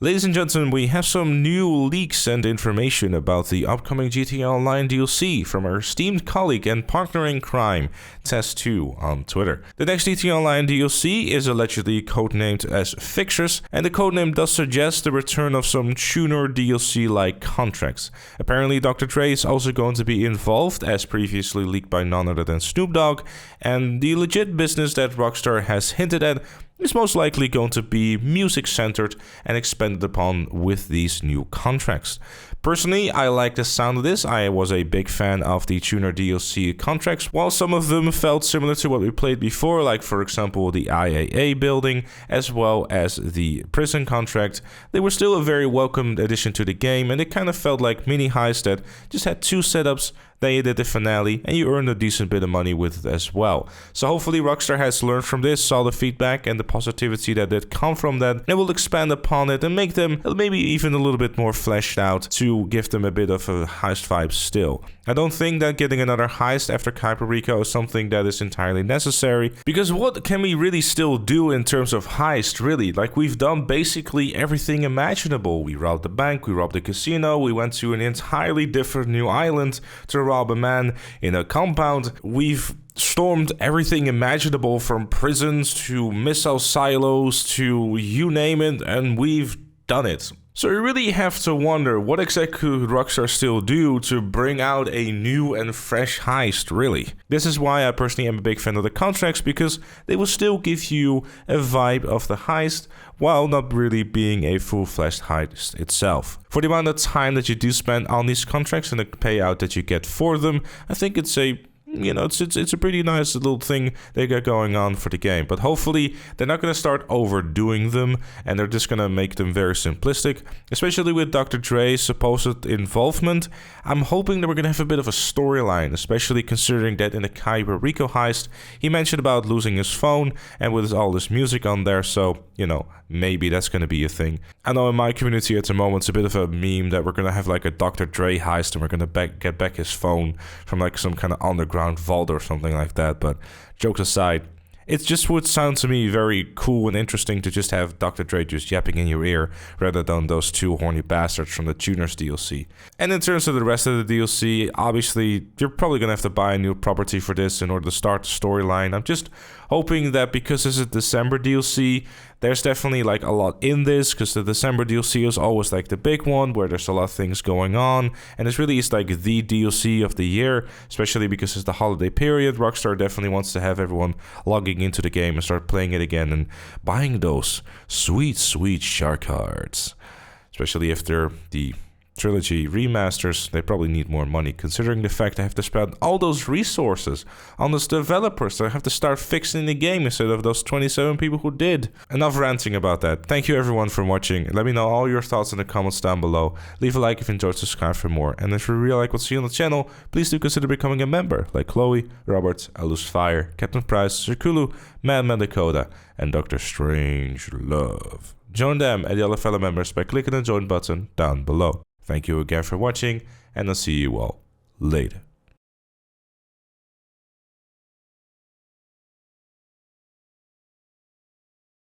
Ladies and gentlemen, we have some new leaks and information about the upcoming GTA Online DLC from our esteemed colleague and partner in crime, Test2 on Twitter. The next GTA Online DLC is allegedly codenamed as Fixers, and the codename does suggest the return of some tuner DLC-like contracts. Apparently, Dr. Dre is also going to be involved, as previously leaked by none other than Snoop Dogg, and the legit business that Rockstar has hinted at is most likely going to be music-centered and expanded upon with these new contracts. Personally, I like the sound of this. I was a big fan of the Tuner DLC contracts, while some of them felt similar to what we played before, like for example the IAA building, as well as the prison contract. They were still a very welcome addition to the game, and it kind of felt like mini heist that just had two setups. Then you did the finale, and you earned a decent bit of money with it as well. So hopefully Rockstar has learned from this, saw the feedback and the positivity that did come from that, and will expand upon it and make them maybe even a little bit more fleshed out to give them a bit of a heist vibe still. I don't think that getting another heist after Hyper Rico is something that is entirely necessary, because what can we really still do in terms of heist, really? Like, we've done basically everything imaginable. We robbed the bank, we robbed the casino, we went to an entirely different new island to rob a man in a compound. We've stormed everything imaginable, from prisons to missile silos to you name it, and we've done it. So you really have to wonder, what exactly could Rockstar still do to bring out a new and fresh heist, really? This is why I personally am a big fan of the contracts, because they will still give you a vibe of the heist while not really being a full-fledged heist itself. For the amount of time that you do spend on these contracts and the payout that you get for them, I think it's a pretty nice little thing they got going on for the game. But hopefully they're not going to start overdoing them, and they're just going to make them very simplistic, especially with Dr. Dre's supposed involvement. I'm hoping that we're going to have a bit of a storyline, especially considering that in the Hyper Rico heist, he mentioned about losing his phone, and with all this music on there, so, maybe that's going to be a thing. I know in my community at the moment it's a bit of a meme that we're going to have like a Dr. Dre heist, and we're going to get back his phone from like some kind of underground vault or something like that. But jokes aside, it just would sound to me very cool and interesting to just have Dr. Dre just yapping in your ear rather than those two horny bastards from the Tuners DLC. And in terms of the rest of the DLC, obviously you're probably gonna have to buy a new property for this in order to start the storyline. I'm just hoping that because this is December DLC, there's definitely like a lot in this, because the December DLC is always like the big one where there's a lot of things going on, and it's really like the DLC of the year, especially because it's the holiday period. Rockstar definitely wants to have everyone logging into the game and start playing it again and buying those sweet shark cards, especially if they're the trilogy remasters. They probably need more money, considering the fact they have to spend all those resources on those developers that have to start fixing the game instead of those 27 people who did. Enough ranting about that. Thank you everyone for watching. Let me know all your thoughts in the comments down below. Leave a like if you enjoyed, subscribe for more, and if you really like what's here on the channel, please do consider becoming a member, like Chloe, Robert, Alus Fire, Captain Price, Zirkulu, Madman Dakota, and Dr. Strange Love. Join them and the other fellow members by clicking the join button down below. Thank you again for watching, and I'll see you all later.